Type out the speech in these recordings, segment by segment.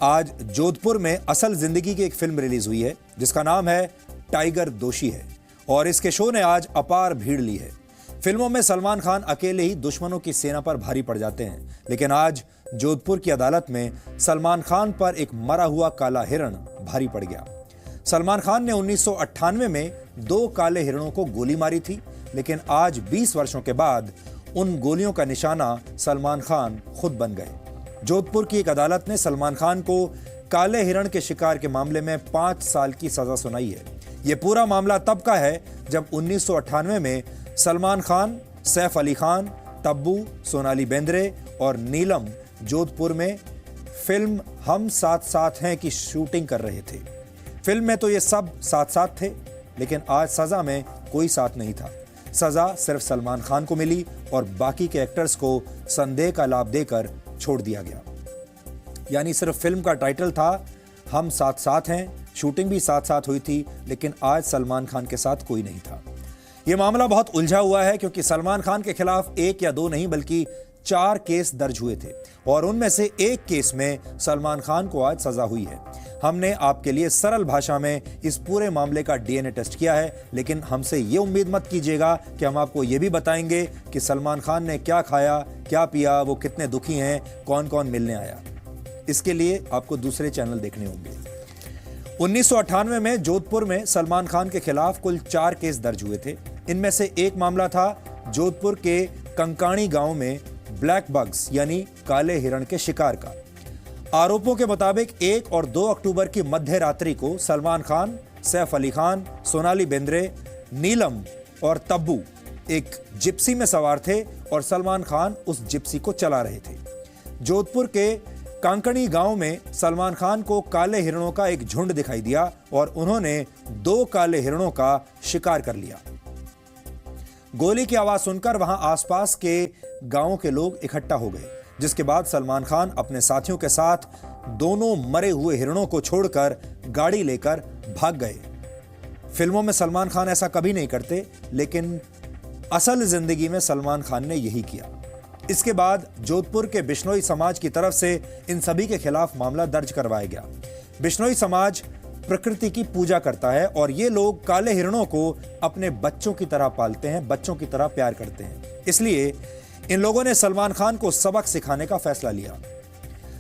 आज जोधपुर में असल जिंदगी की एक फिल्म रिलीज हुई है जिसका नाम है टाइगर दोषी है और इसके शो ने आज अपार भीड़ ली है। फिल्मों में सलमान खान अकेले ही दुश्मनों की सेना पर भारी पड़ जाते हैं, लेकिन आज जोधपुर की अदालत में सलमान खान पर एक मरा हुआ काला हिरण भारी पड़ गया। सलमान खान ने 1998 में 2 काले हिरणों को गोली मारी थी, लेकिन आज 20 वर्षों के बाद उन गोलियों का निशाना सलमान खान खुद बन गए। जोधपुर की एक अदालत ने सलमान खान को काले हिरण के शिकार के मामले में 5 साल की सजा सुनाई है। यह पूरा मामला तब का है जब 1998 में सलमान खान, सैफ अली खान, तब्बू, सोनाली बेंद्रे और नीलम जोधपुर में फिल्म हम साथ साथ हैं की शूटिंग कर रहे थे। फिल्म में तो ये सब साथ साथ थे, लेकिन आज सजा में कोई साथ नहीं था। सजा सिर्फ सलमान खान को मिली और बाकी के एक्टर्स को संदेह का लाभ देकर छोड़ दिया गया। यानी सिर्फ फिल्म का टाइटल था हम साथ साथ हैं, शूटिंग भी साथ साथ हुई थी, लेकिन आज सलमान खान के साथ कोई नहीं था। यह मामला बहुत उलझा हुआ है क्योंकि सलमान खान के खिलाफ 1 या 2 नहीं बल्कि 4 केस दर्ज हुए थे और उनमें से एक केस में सलमान खान को आज सजा हुई है। हमने आपके लिए सरल भाषा में इस पूरे मामले का डीएनए टेस्ट किया है, लेकिन हमसे ये उम्मीद मत कीजिएगा कि हम आपको ये भी बताएंगे कि सलमान खान ने क्या खाया, क्या पिया, वो कितने दुखी हैं, कौन कौन मिलने आया। इसके लिए आपको दूसरे चैनल देखने होंगे। 1998 में जोधपुर में सलमान खान के खिलाफ कुल 4 केस दर्ज हुए थे। इनमें से एक मामला था जोधपुर के कंकाणी गांव में ब्लैक बग्स यानी काले हिरण के शिकार का। आरोपों के मुताबिक 1 और 2 अक्टूबर की मध्य रात्रि को सलमान खान, सैफ अली खान, सोनाली बेंद्रे, नीलम और तब्बू एक जिप्सी में सवार थे और सलमान खान उस जिप्सी को चला रहे थे। जोधपुर के कांकणी गांव में सलमान खान को काले हिरणों का एक झुंड दिखाई दिया और उन्होंने 2 काले हिरणों का शिकार कर लिया। गोली की आवाज सुनकर वहां आसपास के गांवों के लोग इकट्ठा हो गए, जिसके बाद सलमान खान अपने साथियों के साथ दोनों मरे हुए हिरणों को छोड़कर गाड़ी लेकर भाग गए। फिल्मों में सलमान खान ऐसा कभी नहीं करते, लेकिन असल जिंदगी में सलमान खान ने यही किया। इसके बाद जोधपुर के बिश्नोई समाज की तरफ से इन सभी के खिलाफ मामला दर्ज करवाया गया। बिश्नोई समाज प्रकृति की पूजा करता है और ये लोग काले हिरणों को अपने बच्चों की तरह पालते हैं, बच्चों की तरह प्यार करते हैं। इसलिए इन लोगों ने सलमान खान को सबक सिखाने का फैसला लिया।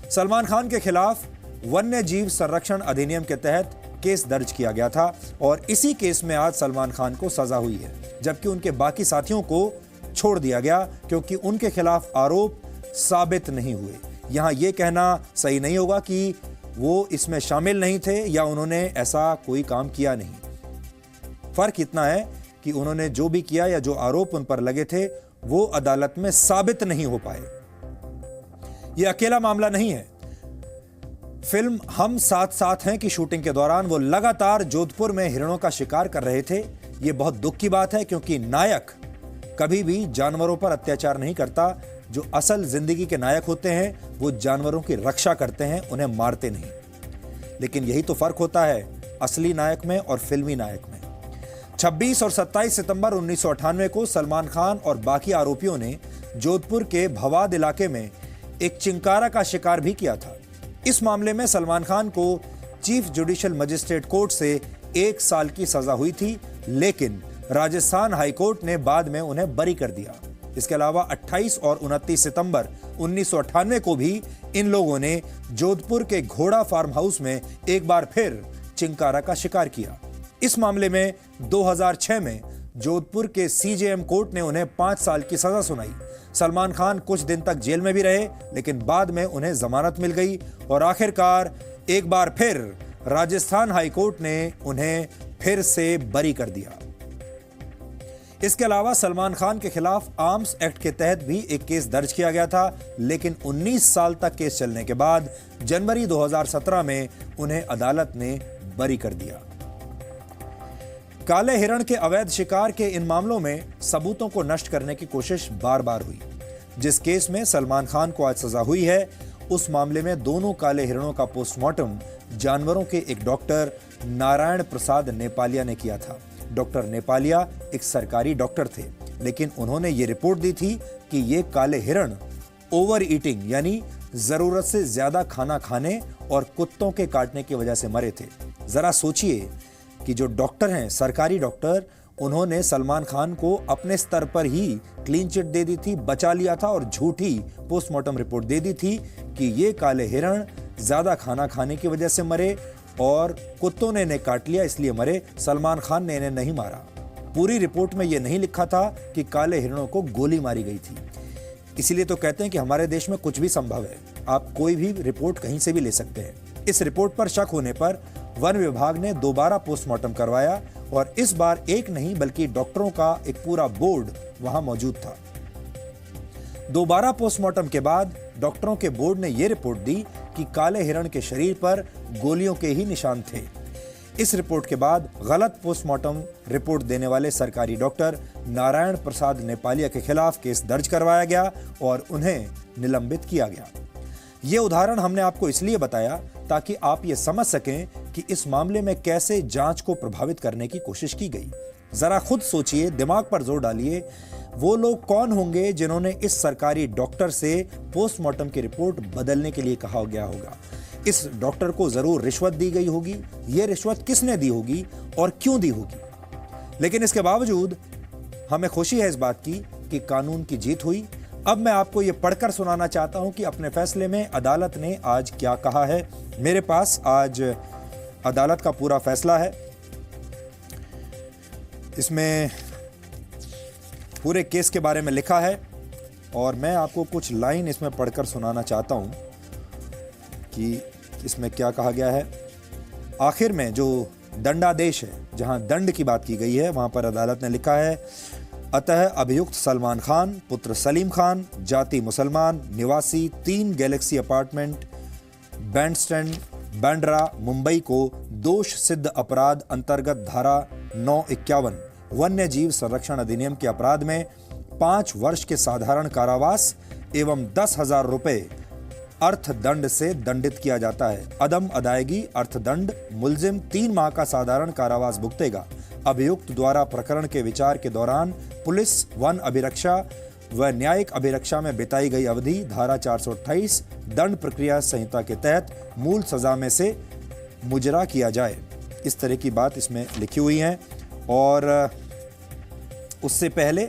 सलमान खान के खिलाफ वन्य जीव संरक्षण अधिनियम के तहत केस दर्ज किया गया था और इसी केस में आज सलमान खान को सजा हुई है, जबकि उनके बाकी साथियों को छोड़ दिया गया क्योंकि उनके खिलाफ आरोप साबित नहीं हुए। यहां यह कहना सही नहीं होगा कि वो इसमें शामिल नहीं थे या उन्होंने ऐसा कोई काम किया नहीं। फर्क इतना है कि उन्होंने जो भी किया या जो आरोप उन पर लगे थे वो अदालत में साबित नहीं हो पाए। यह अकेला मामला नहीं है। फिल्म हम साथ साथ हैं की शूटिंग के दौरान वो लगातार जोधपुर में हिरणों का शिकार कर रहे थे। यह बहुत दुख की बात है क्योंकि नायक कभी भी जानवरों पर अत्याचार नहीं करता। जो असल जिंदगी के नायक होते हैं वो जानवरों की रक्षा करते हैं, उन्हें मारते नहीं। लेकिन यही तो फर्क होता है असली नायक में और फिल्मी नायक में। 26 और 27 सितंबर 1998 को सलमान खान और बाकी आरोपियों ने जोधपुर के भवाद इलाके में एक चिंकारा का शिकार भी किया था। इस मामले में सलमान खान को चीफ जुडिशियल मजिस्ट्रेट कोर्ट से 1 साल की सजा हुई थी, लेकिन राजस्थान हाईकोर्ट ने बाद में उन्हें बरी कर दिया। इसके अलावा 28 और 29 सितंबर 1998 को भी इन लोगों ने जोधपुर के घोड़ा फार्म हाउस में एक बार फिर चिंकारा का शिकार किया। इस मामले में 2006 में जोधपुर के सीजेएम कोर्ट ने उन्हें 5 साल की सजा सुनाई। सलमान खान कुछ दिन तक जेल में भी रहे, लेकिन बाद में उन्हें जमानत मिल गई और आखिरकार एक बार फिर राजस्थान हाईकोर्ट ने उन्हें फिर से बरी कर दिया। इसके अलावा सलमान खान के खिलाफ आर्म्स एक्ट के तहत भी एक केस दर्ज किया गया था, लेकिन 19 साल तक केस चलने के बाद जनवरी 2017 में उन्हें अदालत ने बरी कर दिया। काले हिरण के अवैध शिकार के इन मामलों में सबूतों को नष्ट करने की कोशिश बार बार हुई। जिस केस में सलमान खान को आज सजा हुई है, उस मामले में दोनों काले हिरणों का पोस्टमार्टम जानवरों के एक डॉक्टर नारायण प्रसाद नेपालिया ने किया था। डॉक्टर नेपालिया एक सरकारी डॉक्टर थे, लेकिन उन्होंने ये रिपोर्ट दी थी कि ये काले हिरण ओवर ईटिंग यानी जरूरत से ज्यादा खाना खाने और कुत्तों के काटने की वजह से मरे थे। जरा सोचिए कि जो डॉक्टर हैं, सरकारी डॉक्टर, उन्होंने सलमान खान को अपने स्तर पर ही क्लीन चिट दे दी थी, बचा लिया था और झूठी पोस्टमार्टम रिपोर्ट दे दी थी कि ये काले हिरण ज्यादा खाना खाने की वजह से मरे और कुत्तों ने इन्हें काट लिया इसलिए मरे, सलमान खान ने इन्हें नहीं मारा। पूरी रिपोर्ट में यह नहीं लिखा था कि काले हिरणों को गोली मारी गई थी। इसीलिए तो कहते हैं कि हमारे देश में कुछ भी संभव है, आप कोई भी रिपोर्ट कहीं से भी ले सकते हैं। इस रिपोर्ट पर शक होने पर वन विभाग ने दोबारा पोस्टमार्टम करवाया और इस बार एक नहीं बल्कि डॉक्टरों का एक पूरा बोर्ड वहां मौजूद था। दोबारा पोस्टमार्टम के बाद डॉक्टरों के बोर्ड ने यह रिपोर्ट दी कि काले हिरण के शरीर पर गोलियों के ही निशान थे। इस रिपोर्ट के बाद गलत पोस्टमार्टम रिपोर्ट देने वाले सरकारी डॉक्टर नारायण प्रसाद नेपालिया के खिलाफ केस दर्ज करवाया गया और उन्हें निलंबित किया गया। ये उदाहरण हमने आपको इसलिए बताया ताकि आप ये समझ सकें कि इस मामले में कैसे जांच को प्रभावित करने की कोशिश की गई। जरा खुद सोचिए, दिमाग पर जोर डालिए, वो लोग कौन होंगे जिन्होंने इस सरकारी डॉक्टर से पोस्टमार्टम की रिपोर्ट बदलने के लिए कहा गया होगा। इस डॉक्टर को जरूर रिश्वत दी गई होगी। ये रिश्वत किसने दी होगी और क्यों दी होगी? लेकिन इसके बावजूद हमें खुशी है इस बात की कि कानून की जीत हुई। अब मैं आपको ये पढ़कर सुनाना चाहता हूं कि अपने फैसले में अदालत ने आज क्या कहा है। मेरे पास आज अदालत का पूरा फैसला है। इसमें पूरे केस के बारे में लिखा है और मैं आपको कुछ लाइन इसमें पढ़कर सुनाना चाहता हूं कि इसमें क्या कहा गया है। आखिर में जो दंडादेश है, जहां दंड की बात की गई है, वहां पर अदालत ने लिखा है, अतः अभियुक्त सलमान खान पुत्र सलीम खान, जाति मुसलमान, निवासी 3 Galaxy apartment, Bandstand, Bandra, Mumbai को दोष सिद्ध अपराध अंतर्गत धारा 951 वन्य जीव संरक्षण अधिनियम के अपराध में 5 वर्ष के साधारण कारावास एवं 10,000 रुपए अर्थदंड से दंडित किया जाता है। अदम अदायगी अर्थदंड, मुलजिम 3 माह का साधारण कारावास भुगतेगा। अभियुक्त द्वारा प्रकरण के विचार के दौरान पुलिस, वन अभिरक्षा व न्यायिक अभिरक्षा में बिताई गई अवधि धारा 428 दंड प्रक्रिया संहिता के तहत मूल सजा में से मुजरा किया जाए। इस तरह की बात इसमें लिखी हुई है। और उससे पहले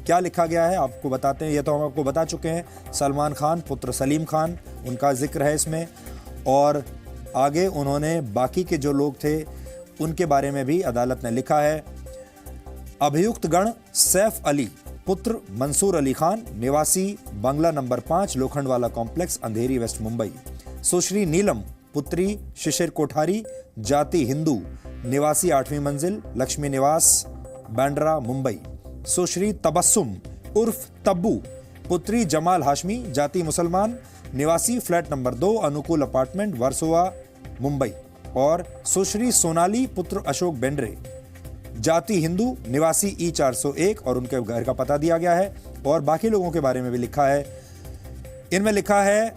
क्या लिखा गया है आपको बताते हैं। ये तो हम आपको बता चुके हैं। सलमान खान पुत्र सलीम खान, उनका जिक्र है इसमें। और आगे उन्होंने बाकी के जो लोग थे उनके बारे में भी अदालत ने लिखा है। अभियुक्त गण सैफ अली पुत्र मंसूर अली खान, निवासी बंगला नंबर 5 लोखंडवाला कॉम्प्लेक्स, अंधेरी वेस्ट, मुंबई। सुश्री नीलम पुत्री शिशिर कोठारी, जाति हिंदू, निवासी 8वीं मंजिल, लक्ष्मी निवास, बांद्रा, मुंबई। सुश्री तबस्सुम उर्फ तब्बू पुत्री जमाल हाशमी, जाति मुसलमान, निवासी फ्लैट नंबर 2 अनुकूल अपार्टमेंट, वर्सोवा, मुंबई। और सुश्री सोनाली पुत्र अशोक बेंड्रे, जाति हिंदू, निवासी E401 और उनके घर का पता दिया गया है। और बाकी लोगों के बारे में भी लिखा है। इनमें लिखा है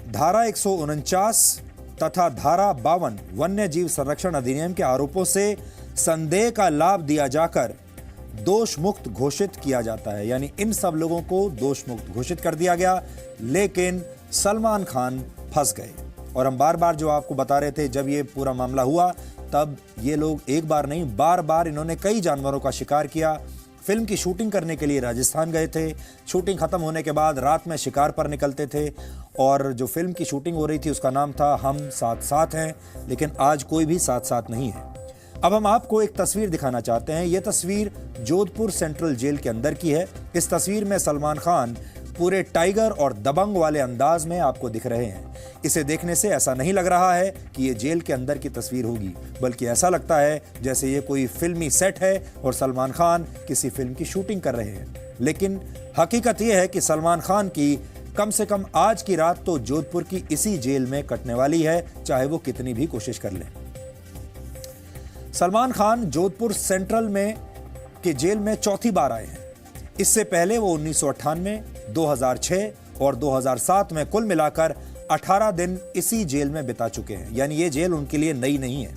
धारा 149 तथा धारा 52 वन्य जीव संरक्षण अधिनियम के आरोपों से संदेह का लाभ दिया जाकर दोष मुक्त घोषित किया जाता है। यानी इन सब लोगों को दोष मुक्त घोषित कर दिया गया, लेकिन सलमान खान फंस गए। और हम बार बार जो आपको बता रहे थे, जब ये पूरा मामला हुआ तब ये लोग एक बार नहीं बार बार इन्होंने कई जानवरों का शिकार किया। फिल्म की शूटिंग करने के लिए राजस्थान गए थे। शूटिंग खत्म होने के बाद रात में शिकार पर निकलते थे और जो फिल्म की शूटिंग हो रही थी उसका नाम था हम साथ साथ हैं, लेकिन आज कोई भी साथ साथ नहीं है। अब हम आपको एक तस्वीर दिखाना चाहते हैं। यह तस्वीर जोधपुर सेंट्रल जेल के अंदर की है। इस तस्वीर में सलमान खान पूरे टाइगर और दबंग वाले अंदाज में आपको दिख रहे हैं। इसे देखने से ऐसा नहीं लग रहा है कि ये जेल के अंदर की तस्वीर होगी, बल्कि ऐसा लगता है जैसे ये कोई फिल्मी सेट है और सलमान खान किसी फिल्म की शूटिंग कर रहे हैं। लेकिन हकीकत यह है कि सलमान खान की कम से कम आज की रात तो जोधपुर की इसी जेल में कटने वाली है, चाहे वो कितनी भी कोशिश कर लें। सलमान खान जोधपुर सेंट्रल में के जेल में चौथी बार आए हैं। इससे पहले वो 1998, 2006 और 2007 में कुल मिलाकर 18 दिन इसी जेल में बिता चुके हैं। यानी ये जेल उनके लिए नई नहीं है।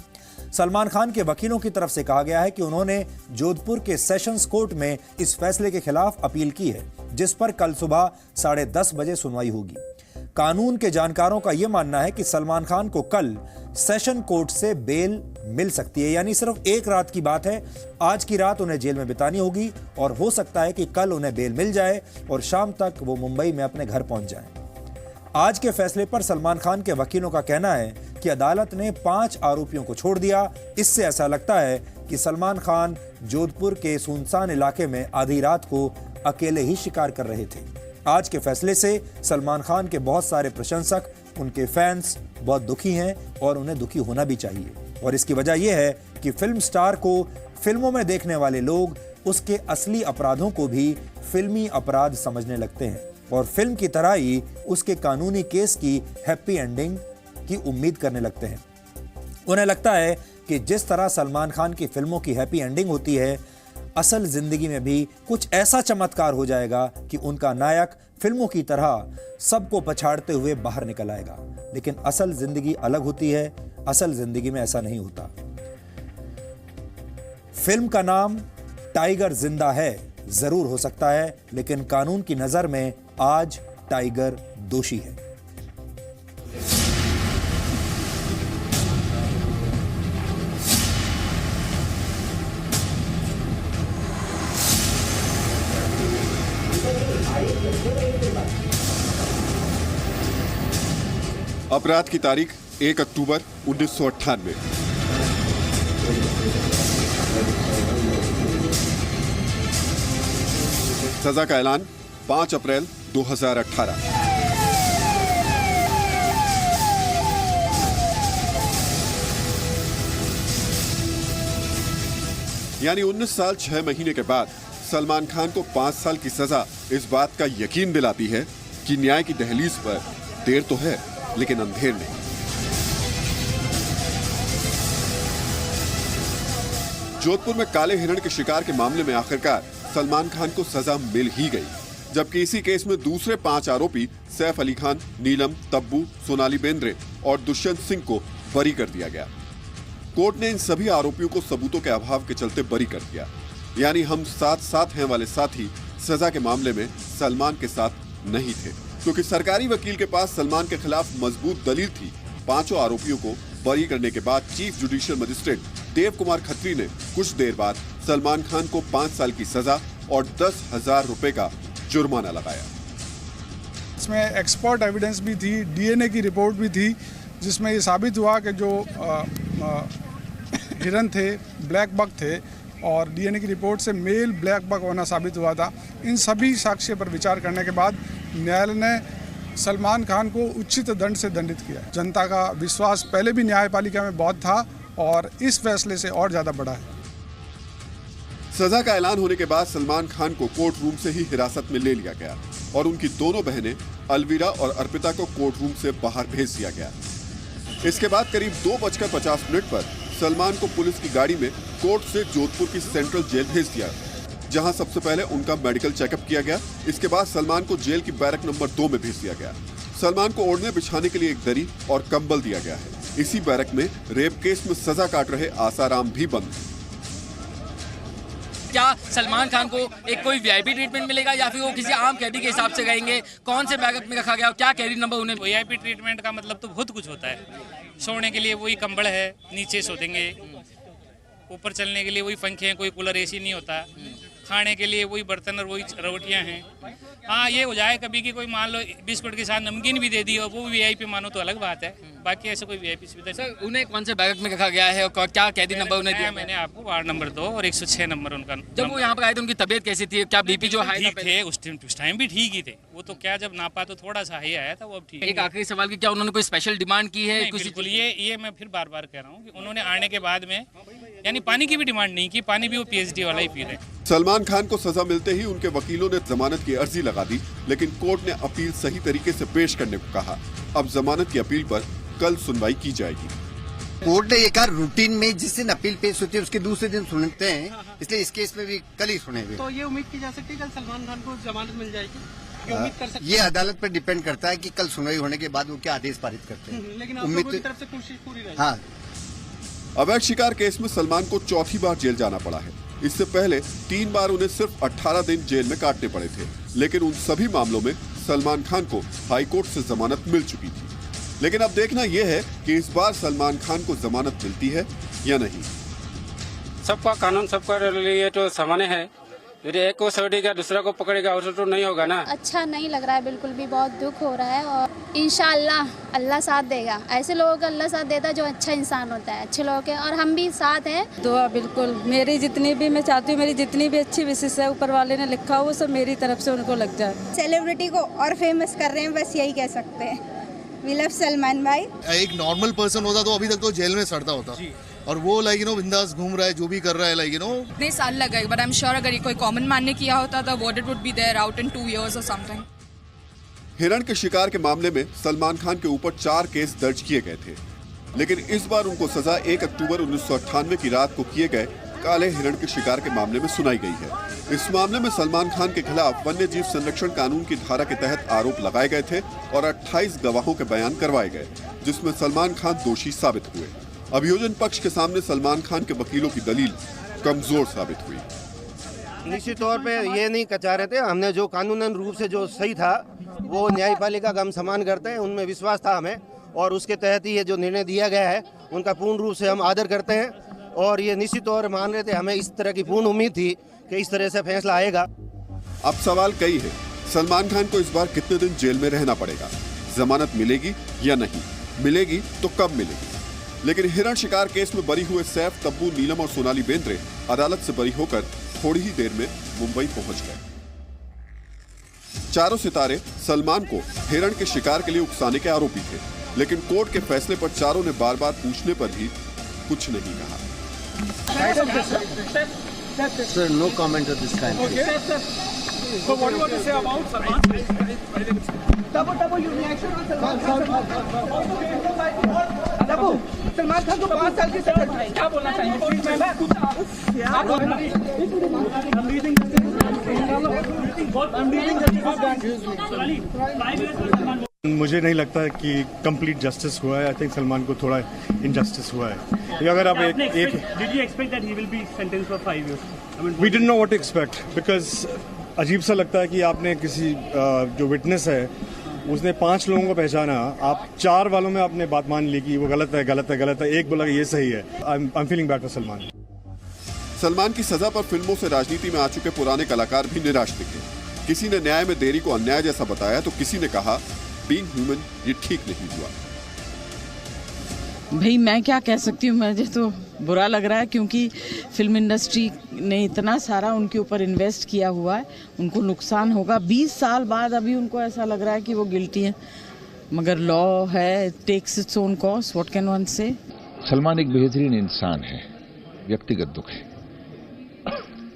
सलमान खान के वकीलों की तरफ से कहा गया है कि उन्होंने जोधपुर के सेशंस कोर्ट में इस फैसले के खिलाफ अपील की है, जिस पर कल सुबह 10:30 बजे सुनवाई होगी। कानून के जानकारों का यह मानना है कि सलमान खान को कल सेशन कोर्ट से बेल मिल सकती है, यानी सिर्फ एक रात की बात है। आज की रात उन्हें जेल में बितानी होगी और हो सकता है कि कल उन्हें बेल मिल जाए और शाम तक वो मुंबई में अपने घर पहुंच जाएं। आज के फैसले पर सलमान खान के वकीलों का कहना है कि अदालत ने 5 आरोपियों को छोड़ दिया। इससे ऐसा लगता है कि सलमान खान जोधपुर के सुनसान इलाके में आधी रात को अकेले ही शिकार कर रहे थे। आज के फैसले से सलमान खान के बहुत सारे प्रशंसक, उनके फैंस बहुत दुखी हैं और उन्हें दुखी होना भी चाहिए। और इसकी वजह यह है कि फिल्म स्टार को फिल्मों में देखने वाले लोग उसके असली अपराधों को भी फिल्मी अपराध समझने लगते हैं और फिल्म की तरह ही उसके कानूनी केस की हैप्पी एंडिंग की उम्मीद करने लगते हैं। उन्हें लगता है कि जिस तरह सलमान खान की फिल्मों की हैप्पी एंडिंग होती है, असल जिंदगी में भी कुछ ऐसा चमत्कार हो जाएगा कि उनका नायक फिल्मों की तरह सबको पछाड़ते हुए बाहर निकल आएगा। लेकिन असल जिंदगी अलग होती है। असल जिंदगी में ऐसा नहीं होता। फिल्म का नाम टाइगर जिंदा है जरूर हो सकता है, लेकिन कानून की नजर में आज टाइगर दोषी है। अपराध की तारीख 1 अक्टूबर 1998। सजा का ऐलान 5 अप्रैल 2018। यानी 19 साल 6 महीने के बाद सलमान खान को 5 साल की सजा इस बात का यकीन दिलाती है कि न्याय की दहलीज पर देर तो है, लेकिन अंधेर नहीं। जोधपुर में काले हिरण के शिकार के मामले में आखिरकार सलमान खान को सजा मिल ही गई, जबकि इसी केस में दूसरे 5 आरोपी सैफ अली खान, नीलम, तब्बू, सोनाली बेंद्रे और दुष्यंत सिंह को बरी कर दिया गया। कोर्ट ने इन सभी आरोपियों को सबूतों के अभाव के चलते बरी कर दिया। यानी हम साथ साथ हैं वाले साथी सजा के मामले में सलमान के साथ नहीं थे, क्योंकि सरकारी वकील के पास सलमान के खिलाफ मजबूत दलील थी। 5 आरोपियों को बरी करने के बाद chief judicial magistrate Dev Kumar Khatri ने कुछ देर बाद सलमान खान को 5 साल की सजा और 10,000 रुपए का जुर्माना लगाया। इसमें एक्सपर्ट एविडेंस भी थी, डीएनए की रिपोर्ट भी थी, जिसमें ये साबित हुआ कि जो हिरन थे ब्लैक बक थे और डीएनए की रिपोर्ट से मेल ब्लैक बक होना साबित हुआ था। इन सभी साक्ष्य पर विचार करने के बाद न्यायालय ने सलमान खान को उचित दंड से दंडित किया। जनता का विश्वास पहले भी न्यायपालिका में बहुत था और इस फैसले से और ज्यादा बढ़ा है। सजा का ऐलान होने के बाद सलमान खान को कोर्ट रूम से ही हिरासत में ले लिया गया और उनकी दोनों बहनें अलविरा और अर्पिता को कोर्ट रूम से बाहर भेज दिया गया। इसके बाद करीब 2:50 पर सलमान को पुलिस की गाड़ी में कोर्ट से जोधपुर की सेंट्रल जेल भेज दिया, जहां सबसे पहले उनका मेडिकल चेकअप किया गया। इसके बाद सलमान को जेल की बैरक नंबर 2 में भेज दिया गया। सलमान को ओढ़ने बिछाने के लिए एक दरी और कंबल दिया गया है। इसी बैरक में रेप केस में सजा काट रहे आसाराम भी बंद। क्या सलमान खान को एक कोई वीआईपी ट्रीटमेंट मिलेगा या फिर वो किसी आम कैदी के हिसाब से रहेंगे? कौन से बैरक में रखा गया और क्या कैदी नंबर उन्हें? वीआईपी ट्रीटमेंट का मतलब तो बहुत कुछ होता है। सोने के लिए वही कंबल है, नीचे सो देंगे, ऊपर चलने के लिए वही पंखे हैं, कोई कूलर एसी नहीं होता, खाने के लिए वही बर्तन और वही रोटियां हैं। हाँ, ये हो जाए कभी कि कोई मान लो बिस्कुट के साथ नमकीन भी दे दी और वो वीआईपी मानो तो अलग बात है, बाकी ऐसे कोई वीआईपी सुविधा नहीं। सर, उन्हें कौन से बैरक में रखा गया है और क्या कैदी नंबर उन्हें दिया? मैंने आपको वार्ड नंबर 2 और 106 नंबर उनका। जब वो यहाँ पर आए थे उनकी तबीयत कैसी थी? क्या बीपी जो हाई ठीक थे उस टाइम भी ठीक ही थे। वो तो क्या जब नापा तो थोड़ा सा हाई आया था, वो अब ठीक है। एक आखिरी सवाल की, क्या उन्होंने कोई स्पेशल डिमांड की है? बिल्कुल, ये मैं फिर बार बार कह रहा हूँ कि उन्होंने आने के बाद में यानी पानी की भी डिमांड नहीं की, पानी भी वो पीएचडी वाला ही पी रहे। सलमान खान को सजा मिलते ही उनके वकीलों ने जमानत की अर्जी लगा दी, लेकिन कोर्ट ने अपील सही तरीके से पेश करने को कहा। अब जमानत की अपील पर कल सुनवाई की जाएगी। कोर्ट ने ये कहा रूटीन में जिस दिन अपील पेश होती है उसके दूसरे दिन सुनते हैं, इसलिए इस केस में भी कल ही सुनेंगे। तो ये उम्मीद की जा सकती है कल सलमान खान को जमानत मिल जाएगी? उम्मीद कर सकते हैं? ये अदालत पर डिपेंड करता है कि कल सुनवाई होने के बाद वो क्या आदेश पारित करते हैं। लेकिन आप लोगों की तरफ से कोशिश पूरी रहेगी। हाँ, अवैध शिकार केस में सलमान को चौथी बार जेल जाना पड़ा है। इससे पहले 3 बार उन्हें सिर्फ 18 दिन जेल में काटने पड़े थे, लेकिन उन सभी मामलों में सलमान खान को हाईकोर्ट से जमानत मिल चुकी थी। लेकिन अब देखना यह है कि इस बार सलमान खान को जमानत मिलती है या नहीं। सबका कानून सबका लिए तो समान है, यदि एक को छोड़ेगा दूसरा को पकड़ेगा और तो नहीं होगा ना। अच्छा नहीं लग रहा है, बिल्कुल भी बहुत दुख हो रहा है और इंशाअल्लाह अल्लाह साथ देगा। ऐसे लोगों का अल्लाह साथ देता है जो अच्छा इंसान होता है, अच्छे लोगों के, और हम भी साथ हैं। दुआ बिल्कुल मेरी जितनी भी, मैं चाहती हूँ मेरी जितनी भी अच्छी विशेष है ऊपर वाले ने लिखा हो वो सब मेरी तरफ से उनको लग जाए। सेलिब्रिटी को और फेमस कर रहे हैं, बस यही कह सकते हैं। वी लव सलमान भाई। एक नॉर्मल पर्सन होता तो अभी तक तो जेल में सड़ता होता, और वो बिंदास घूम रहा है, जो भी कर रहा है इतने साल लगे, बट आई एम श्योर अगर ये कोई कॉमन मैन ने किया होता तो verdict would be there out in 2 years और समथिंग। हिरण के शिकार के मामले में सलमान खान के ऊपर 4 केस दर्ज किए गए थे, लेकिन इस बार उनको सजा 1 अक्टूबर 1998 की रात को किए गए काले हिरण के शिकार के मामले में सुनाई गई है। इस मामले में सलमान खान के खिलाफ वन्य जीव संरक्षण कानून की धारा के तहत आरोप लगाए गए थे और 28 गवाहों के बयान करवाए गए, जिसमें सलमान खान दोषी साबित हुए। अभियोजन पक्ष के सामने सलमान खान के वकीलों की दलील कमजोर साबित हुई। निश्चित तौर पे ये नहीं कचा रहे थे, हमने जो कानूनन रूप से जो सही था वो न्यायपालिका का हम सम्मान करते हैं, उनमें विश्वास था हमें, और उसके तहत ही ये जो निर्णय दिया गया है उनका पूर्ण रूप से हम आदर करते हैं। और ये निश्चित तौर मान रहे थे, हमें इस तरह की पूर्ण उम्मीद थी कि इस तरह से फैसला आएगा। अब सवाल कई है, सलमान खान को इस बार कितने दिन जेल में रहना पड़ेगा, जमानत मिलेगी या नहीं, मिलेगी तो कब मिलेगी। लेकिन हिरण शिकार केस में बरी हुए सैफ, तब्बू, नीलम और सोनाली बेंद्रे अदालत से बरी होकर थोड़ी ही देर में मुंबई पहुंच गए। चारों सितारे सलमान को हिरण के शिकार के लिए उकसाने के आरोपी थे, लेकिन कोर्ट के फैसले पर चारों ने बार बार पूछने पर भी कुछ नहीं कहा। Sir, no comment at this time. Okay. So what do you want to say about Salman? Double your reaction on Salman Khan. Salman Khan को 5 साल की सजा है, क्या बोलना चाहिए? मुझे नहीं लगता है कि कंप्लीट जस्टिस हुआ है। आई थिंक सलमान को थोड़ा इनजस्टिस हुआ है। अगर आप एक Did you expect that he will be sentenced for 5 years? We didn't know what to expect, because अजीब सा लगता है कि आपने किसी जो विटनेस है उसने 5 लोगों को पहचाना, आप 4 वालों में आपने बात मान ली कि वो गलत है, एक बोला ये सही है। I am feeling bad for Salman. Salman की सजा पर फिल्मों से राजनीति में आ चुके पुराने कलाकार भी निराश दिखे। किसी ने न्याय में देरी को अन्याय जैसा बताया तो किसी ने कहा बीइंग ह्यूमन ये ठीक नहीं हुआ। भाई मैं क्या कह सकती हूँ, मुझे तो बुरा लग रहा है क्योंकि फिल्म इंडस्ट्री ने इतना सारा उनके ऊपर इन्वेस्ट किया हुआ है, उनको नुकसान होगा। 20 साल बाद अभी उनको ऐसा लग रहा है कि वो गिल्टी है, मगर लॉ है, takes its own cost, what can one say. Salman एक बेहतरीन इंसान है, व्यक्तिगत दुख है,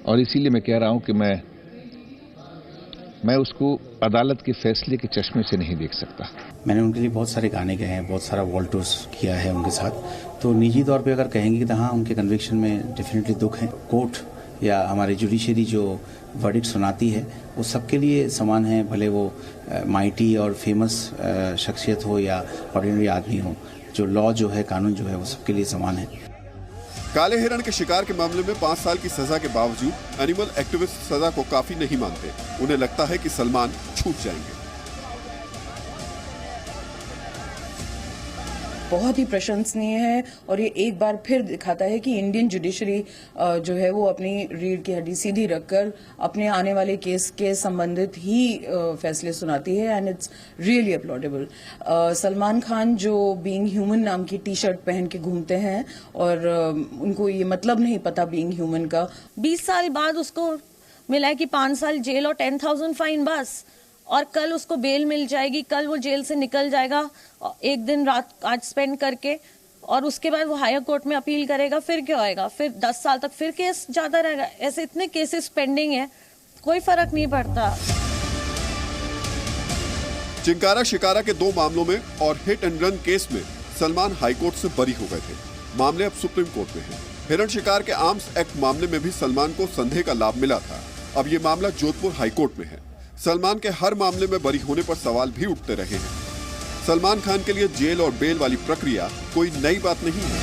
और इसीलिए मैं कह रहा हूं कि मैं उसको अदालत के फैसले के चश्मे से नहीं देख सकता। मैंने उनके लिए बहुत सारे गाने गाए हैं, बहुत सारा वॉल टूर्स किया है उनके साथ, तो निजी तौर पे अगर कहेंगे तो हाँ उनके कन्विक्शन में डेफिनेटली दुख है। कोर्ट या हमारी जुडिशरी जो वर्डिक्ट सुनाती है वो सबके लिए समान है, भले वो माइटी और फेमस शख्सियत हो या ऑर्डिनरी आदमी हो। जो लॉ जो है, कानून जो है, वो सबके लिए समान है। काले हिरण के शिकार के मामले में 5 साल की सजा के बावजूद एनिमल एक्टिविस्ट सजा को काफी नहीं मानते। उन्हें लगता है कि सलमान छूट जाएंगे। बहुत ही प्रशंसनीय है और ये एक बार फिर दिखाता है कि इंडियन जुडिशरी जो है वो अपनी रीढ़ की हड्डी सीधी रखकर अपने आने वाले केस के संबंधित ही फैसले सुनाती है, and it's really applaudable. Salman Khan जो बीइंग ह्यूमन नाम की टी शर्ट पहन के घूमते हैं और उनको ये मतलब नहीं पता बीइंग ह्यूमन का। 20 साल बाद उसको मिला है कि 5 साल जेल और 10,000 फाइन बस, और कल उसको बेल मिल जाएगी, कल वो जेल से निकल जाएगा एक दिन रात आज स्पेंड करके, और उसके बाद वो हायर कोर्ट में अपील करेगा। फिर क्या होएगा, फिर 10 साल तक फिर केस जाता रहेगा। ऐसे इतने केसेस पेंडिंग है, कोई फर्क नहीं पड़ता। चिंकारा शिकारा के 2 मामलों में और हिट एंड रन केस में सलमान हाईकोर्ट से बरी हो गए थे। मामले अब सुप्रीम कोर्ट में है। हिरण शिकार के आर्म्स एक्ट मामले में भी सलमान को संदेह का लाभ मिला था। अब ये मामला जोधपुर हाईकोर्ट में है। सलमान के हर मामले में बरी होने पर सवाल भी उठते रहे हैं। सलमान खान के लिए जेल और बेल वाली प्रक्रिया कोई नई बात नहीं है।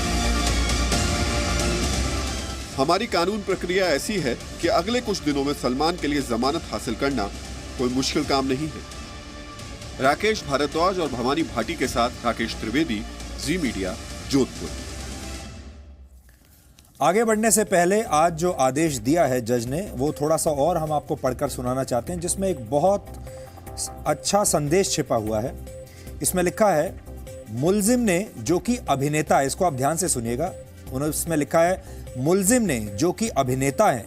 हमारी कानून प्रक्रिया ऐसी है कि अगले कुछ दिनों में सलमान के लिए जमानत हासिल करना कोई मुश्किल काम नहीं है। राकेश भारद्वाज और भवानी भाटी के साथ राकेश त्रिवेदी, जी मीडिया, जोधपुर। आगे बढ़ने से पहले आज जो आदेश दिया है जज ने, वो थोड़ा सा और हम आपको पढ़कर सुनाना चाहते हैं, जिसमें एक बहुत अच्छा संदेश छिपा हुआ है। इसमें लिखा है, मुल्जिम ने जो कि अभिनेता है, इसको आप ध्यान से सुनिएगा, उसमें लिखा है, मुल्जिम ने जो कि अभिनेता है,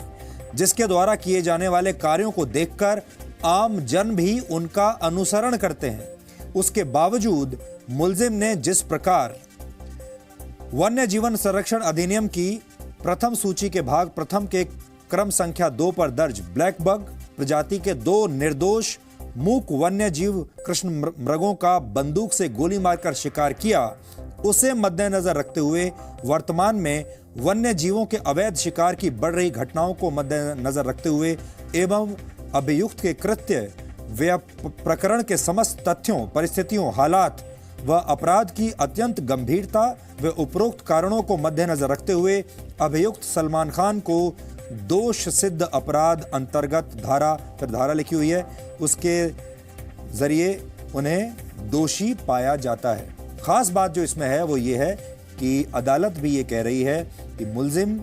जिसके द्वारा किए जाने वाले कार्यों को देखकर आम जन भी उनका अनुसरण करते हैं, उसके बावजूद मुल्जिम ने जिस प्रकार वन्य जीवन संरक्षण अधिनियम की प्रथम सूची के भाग प्रथम के क्रम संख्या 2 पर दर्ज ब्लैक बग प्रजाति के 2 निर्दोष मूक वन्य जीव कृष्ण मृगों का बंदूक से गोली मारकर शिकार किया, उसे मद्देनजर रखते हुए वर्तमान में वन्य जीवों के अवैध शिकार की बढ़ रही घटनाओं को मद्देनजर रखते हुए एवं अभियुक्त के कृत्य व प्रकरण के समस्त तथ्यों, परिस्थितियों, हालात व अपराध की अत्यंत गंभीरता व उपरोक्त कारणों को मद्देनजर रखते हुए अभियुक्त सलमान खान को दोष सिद्ध अपराध अंतर्गत धारा लिखी हुई है, उसके जरिए उन्हें दोषी पाया जाता है। खास बात जो इसमें है वो ये है कि अदालत भी ये कह रही है कि मुल्जिम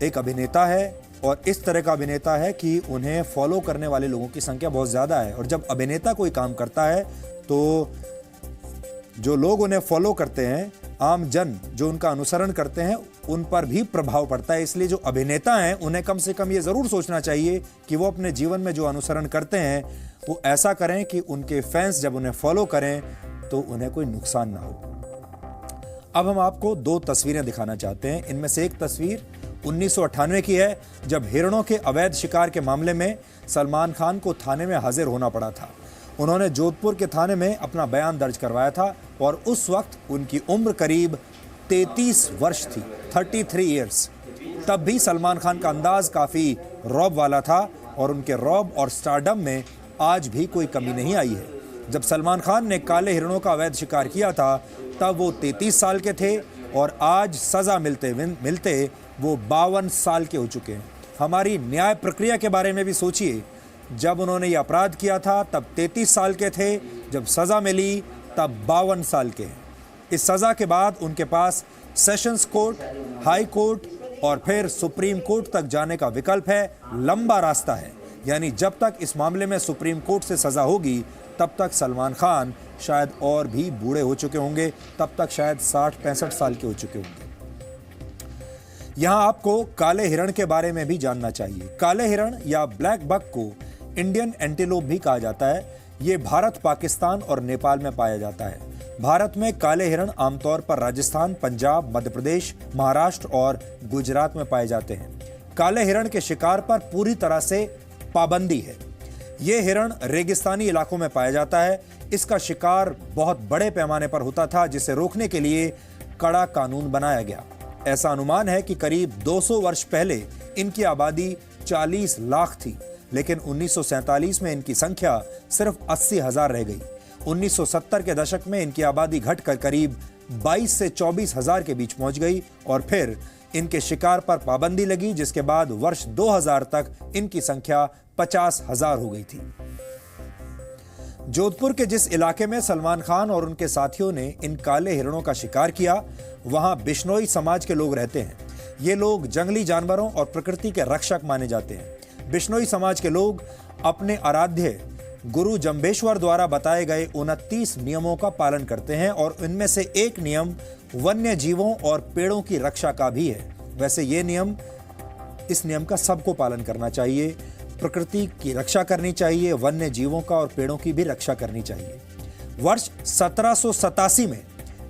एक अभिनेता है और इस तरह का अभिनेता है कि उन्हें फॉलो करने वाले लोगों की संख्या बहुत ज़्यादा है, और जब अभिनेता कोई काम करता है तो जो लोग उन्हें फॉलो करते हैं, आम जन जो उनका अनुसरण करते हैं, उन पर भी प्रभाव पड़ता है। इसलिए जो अभिनेता हैं उन्हें कम से कम ये ज़रूर सोचना चाहिए कि वो अपने जीवन में जो अनुसरण करते हैं वो ऐसा करें कि उनके फैंस जब उन्हें फॉलो करें तो उन्हें कोई नुकसान ना हो। अब हम आपको 2 तस्वीरें दिखाना चाहते हैं। इनमें से एक तस्वीर 1998 की है, जब हिरणों के अवैध शिकार के मामले में सलमान खान को थाने में हाजिर होना पड़ा था। उन्होंने जोधपुर के थाने में अपना बयान दर्ज करवाया था और उस वक्त उनकी उम्र करीब 33 वर्ष थी, 33 ईयर्स। तब भी सलमान खान का अंदाज काफ़ी रौब वाला था और उनके रौब और स्टारडम में आज भी कोई कमी नहीं आई है। जब सलमान खान ने काले हिरणों का अवैध शिकार किया था तब वो 33 साल के थे और आज सज़ा मिलते वो 52 साल के हो चुके हैं। हमारी न्याय प्रक्रिया के बारे में भी सोचिए, जब उन्होंने ये अपराध किया था तब 33 साल के थे, जब सज़ा मिली तब 52 साल के हैं। इस सज़ा के बाद उनके पास सेशंस कोर्ट, हाई कोर्ट और फिर सुप्रीम कोर्ट तक जाने का विकल्प है। लंबा रास्ता है, यानी जब तक इस मामले में सुप्रीम कोर्ट से सज़ा होगी तब तक सलमान खान शायद और भी बूढ़े हो चुके होंगे, तब तक शायद 60-65 साल के हो चुके होंगे। यहाँ आपको काले हिरण के बारे में भी जानना चाहिए। काले हिरण या ब्लैक बक को इंडियन एंटीलोप भी कहा जाता है। ये भारत, पाकिस्तान और नेपाल में पाया जाता है। भारत में काले हिरण आमतौर पर राजस्थान, पंजाब, मध्य प्रदेश, महाराष्ट्र और गुजरात में पाए जाते हैं। काले हिरण के शिकार पर पूरी तरह से पाबंदी है। ये हिरण रेगिस्तानी इलाकों में पाया जाता है। इसका शिकार बहुत बड़े पैमाने पर होता था, जिसे रोकने के लिए कड़ा कानून बनाया गया। ऐसा अनुमान है कि करीब 200 वर्ष पहले इनकी आबादी 40 लाख थी, लेकिन 1947 में इनकी संख्या सिर्फ 80,000 रह गई। 1970 के दशक में इनकी आबादी घटकर करीब 22 से 24,000 के बीच पहुंच गई और फिर इनके शिकार पर पाबंदी लगी, जिसके बाद वर्ष 2000 तक इनकी संख्या 50,000 हो गई थी। जोधपुर के जिस इलाके में सलमान खान और उनके साथियों ने इन काले हिरणों का शिकार किया, वहां बिश्नोई समाज के लोग रहते हैं। ये लोग जंगली जानवरों और प्रकृति के रक्षक माने जाते हैं। बिश्नोई समाज के लोग अपने आराध्य गुरु जंबेश्वर द्वारा बताए गए 29 नियमों का पालन करते हैं और इनमें से एक नियम वन्य जीवों और पेड़ों की रक्षा का भी है। वैसे इस नियम का सबको पालन करना चाहिए। प्रकृति की रक्षा करनी चाहिए, वन्य जीवों का और पेड़ों की भी रक्षा करनी चाहिए। वर्ष 1787 में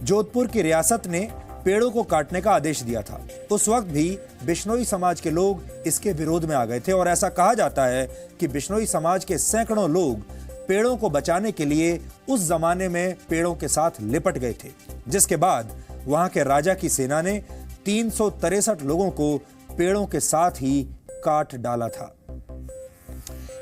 जोधपुर की रियासत ने पेड़ों को काटने का आदेश दिया था। उस वक्त भी बिश्नोई समाज के लोग इसके विरोध में आ गए थे और ऐसा कहा जाता है कि बिश्नोई समाज के सैकड़ों लोग पेड़ों को बचाने के लिए उस जमाने में पेड़ों के साथ लिपट गए थे, जिसके बाद वहां के राजा की सेना ने 363 लोगों को पेड़ों के साथ ही काट डाला था।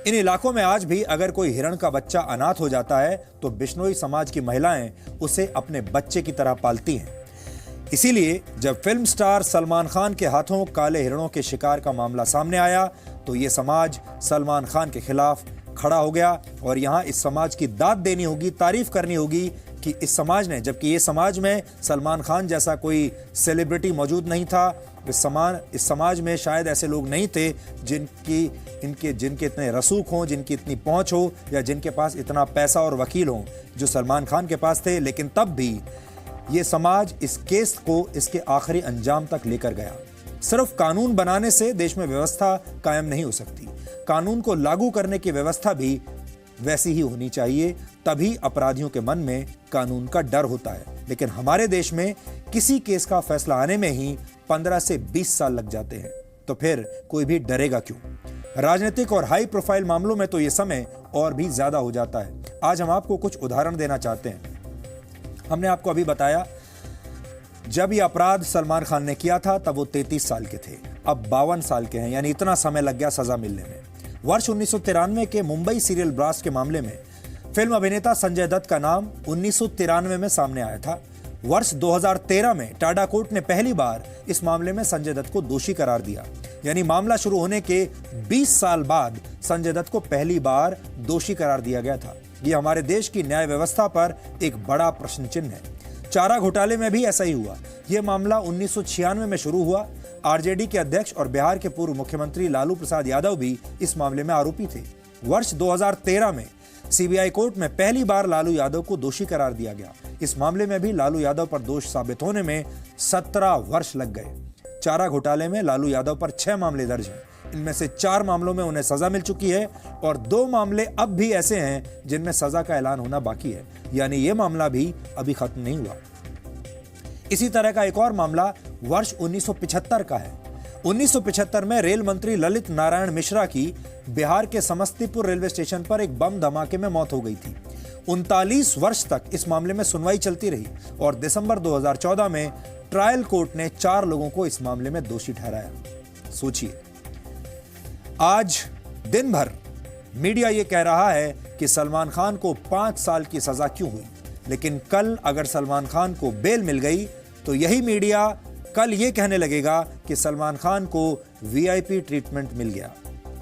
इन इलाकों में आज भी अगर कोई हिरण का बच्चा अनाथ हो जाता है तो बिश्नोई समाज की महिलाएं उसे अपने बच्चे की तरह पालती हैं। इसीलिए जब फिल्म स्टार सलमान खान के हाथों काले हिरणों के शिकार का मामला सामने आया तो ये समाज सलमान खान के खिलाफ खड़ा हो गया और यहाँ इस समाज की दाद देनी होगी, तारीफ करनी होगी कि इस समाज ने, जबकि ये समाज में सलमान खान जैसा कोई सेलिब्रिटी मौजूद नहीं था, इस समाज में शायद ऐसे लोग नहीं थे जिनके इतने रसूख हों, जिनकी इतनी पहुंच हो या जिनके पास इतना पैसा और वकील हों जो सलमान खान के पास थे। लेकिन तब भी ये समाज इस केस को इसके आखिरी अंजाम तक लेकर गया। सिर्फ कानून बनाने से देश में व्यवस्था कायम नहीं हो सकती, कानून को लागू करने की व्यवस्था भी वैसी ही होनी चाहिए, तभी अपराधियों के मन में कानून का डर होता है। लेकिन हमारे देश में किसी केस का फैसला आने में ही 15 से 20 साल लग जाते हैं, तो फिर कोई भी डरेगा क्यों? राजनीतिक और हाई प्रोफाइल मामलों में तो ये समय और भी ज्यादा हो जाता है। आज हम आपको कुछ उदाहरण देना चाहते हैं। हमने आपको अभी बताया जब ये अपराध सलमान खान ने किया था तब वो 33 साल के थे, अब 52 साल के हैं, यानी इतना समय लग गया सजा मिलने में। वर्ष 1993 के मुंबई सीरियल ब्लास्ट के मामले में फिल्म अभिनेता संजय दत्त का नाम 1993 में सामने आया था। वर्ष 2013 में टाडा कोर्ट ने पहली बार इस मामले में संजय दत्त को दोषी करार दिया, यानी मामला शुरू होने के 20 साल बाद संजय दत्त को पहली बार दोषी करार दिया गया था। ये हमारे देश की न्याय व्यवस्था पर एक बड़ा प्रश्न चिन्ह है। चारा घोटाले में भी ऐसा ही हुआ। यह मामला 1996 में शुरू हुआ। आरजेडी के अध्यक्ष और बिहार के पूर्व मुख्यमंत्री लालू प्रसाद यादव भी इस मामले में आरोपी थे। वर्ष 2013 में सीबीआई कोर्ट में पहली बार लालू यादव को दोषी करार दिया गया। इस मामले में भी लालू यादव पर दोष साबित होने में 17 वर्ष लग गए। चारा घोटाले में लालू यादव पर 6 मामले दर्ज हैं। इनमें से 4 मामलों में उन्हें सजा मिल चुकी है और 2 मामले अब भी ऐसे हैं जिनमें सजा का ऐलान होना बाकी है, यानी यह मामला भी अभी खत्म नहीं हुआ। इसी तरह का एक और मामला वर्ष 1975 का है। 1975 में रेल मंत्री ललित नारायण मिश्रा की बिहार के समस्तीपुर रेलवे स्टेशन पर एक बम धमाके में मौत हो गई थी। 39 वर्ष तक इस मामले में सुनवाई चलती रही और दिसंबर 2014 में ट्रायल कोर्ट ने 4 लोगों को इस मामले में दोषी ठहराया। सोचिए, आज दिन भर मीडिया ये कह रहा है कि सलमान खान को 5 साल की सजा क्यों हुई, लेकिन कल अगर सलमान खान को बेल मिल गई तो यही मीडिया कल ये कहने लगेगा कि सलमान खान को वीआईपी ट्रीटमेंट मिल गया।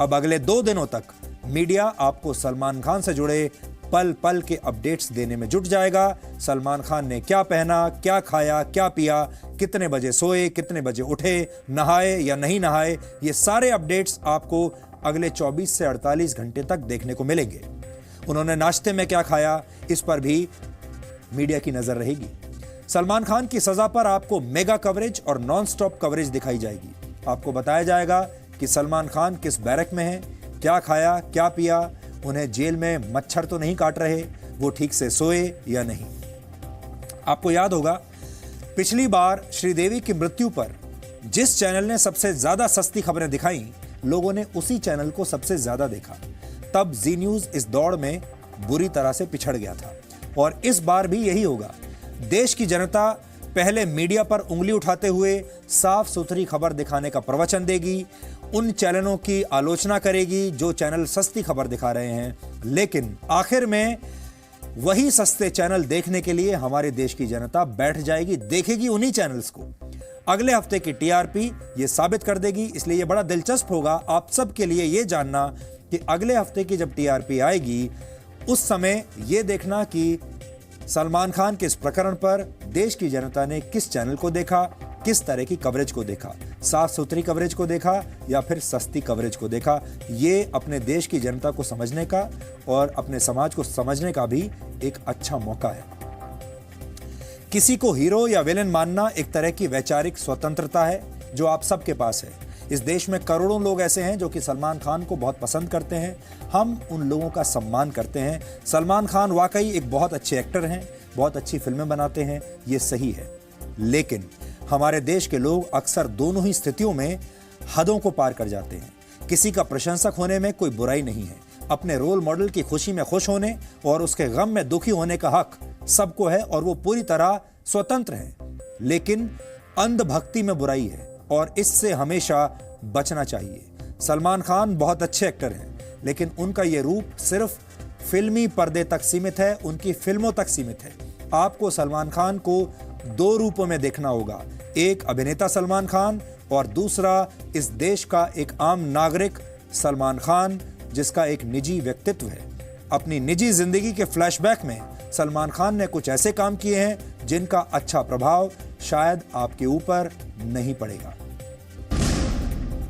अब अगले 2 दिनों तक मीडिया आपको सलमान खान से जुड़े पल पल के अपडेट्स देने में जुट जाएगा। सलमान खान ने क्या पहना, क्या खाया, क्या पिया, कितने बजे सोए, कितने बजे उठे, नहाए या नहीं नहाए, ये सारे अपडेट्स आपको अगले 24 से 48 घंटे तक देखने को मिलेंगे। उन्होंने नाश्ते में क्या खाया, इस पर भी मीडिया की नजर रहेगी। सलमान खान की सजा पर आपको मेगा कवरेज और नॉन स्टॉप कवरेज दिखाई जाएगी। आपको बताया जाएगा कि सलमान खान किस बैरक में है, क्या खाया, क्या पिया, उन्हें जेल में मच्छर तो नहीं काट रहे, वो ठीक से सोए या नहीं। आपको याद होगा पिछली बार श्रीदेवी की मृत्यु पर जिस चैनल ने सबसे ज्यादा सस्ती खबरें दिखाई, लोगों ने उसी चैनल को सबसे ज्यादा देखा। तब जी न्यूज इस दौड़ में बुरी तरह से पिछड़ गया था और इस बार भी यही होगा। देश की जनता पहले मीडिया पर उंगली उठाते हुए साफ सुथरी खबर दिखाने का प्रवचन देगी, उन चैनलों की आलोचना करेगी जो चैनल सस्ती खबर दिखा रहे हैं, लेकिन आखिर में वही सस्ते चैनल देखने के लिए हमारे देश की जनता बैठ जाएगी, देखेगी उन्हीं चैनल्स को। अगले हफ्ते की टीआरपी ये साबित कर देगी। इसलिए ये बड़ा दिलचस्प होगा आप सब के लिए ये जानना कि अगले हफ्ते की जब टीआरपी आएगी उस समय ये देखना कि सलमान खान के इस प्रकरण पर देश की जनता ने किस चैनल को देखा, किस तरह की कवरेज को देखा, साफ सुथरी कवरेज को देखा या फिर सस्ती कवरेज को देखा। ये अपने देश की जनता को समझने का और अपने समाज को समझने का भी एक अच्छा मौका है। किसी को हीरो या विलेन मानना एक तरह की वैचारिक स्वतंत्रता है जो आप सबके पास है। इस देश में करोड़ों लोग ऐसे हैं जो कि सलमान खान को बहुत पसंद करते हैं। हम उन लोगों का सम्मान करते हैं। सलमान खान वाकई एक बहुत अच्छे एक्टर हैं, बहुत अच्छी फिल्में बनाते हैं, ये सही है। लेकिन हमारे देश के लोग अक्सर दोनों ही स्थितियों में हदों को पार कर जाते हैं। किसी का प्रशंसक होने में कोई बुराई नहीं है। अपने रोल मॉडल की खुशी में खुश होने और उसके गम में दुखी होने का हक सबको है और वो पूरी तरह स्वतंत्र है। लेकिन अंधभक्ति में बुराई है और इससे हमेशा बचना चाहिए। सलमान खान बहुत अच्छे एक्टर हैं, लेकिन उनका ये रूप सिर्फ फिल्मी पर्दे तक सीमित है, उनकी फिल्मों तक सीमित है। आपको सलमान खान को दो रूपों में देखना होगा, एक अभिनेता सलमान खान और दूसरा इस देश का एक आम नागरिक सलमान खान, जिसका एक निजी व्यक्तित्व है। अपनी निजी जिंदगी के फ्लैशबैक में सलमान खान ने कुछ ऐसे काम किए हैं जिनका अच्छा प्रभाव शायद आपके ऊपर नहीं पड़ेगा।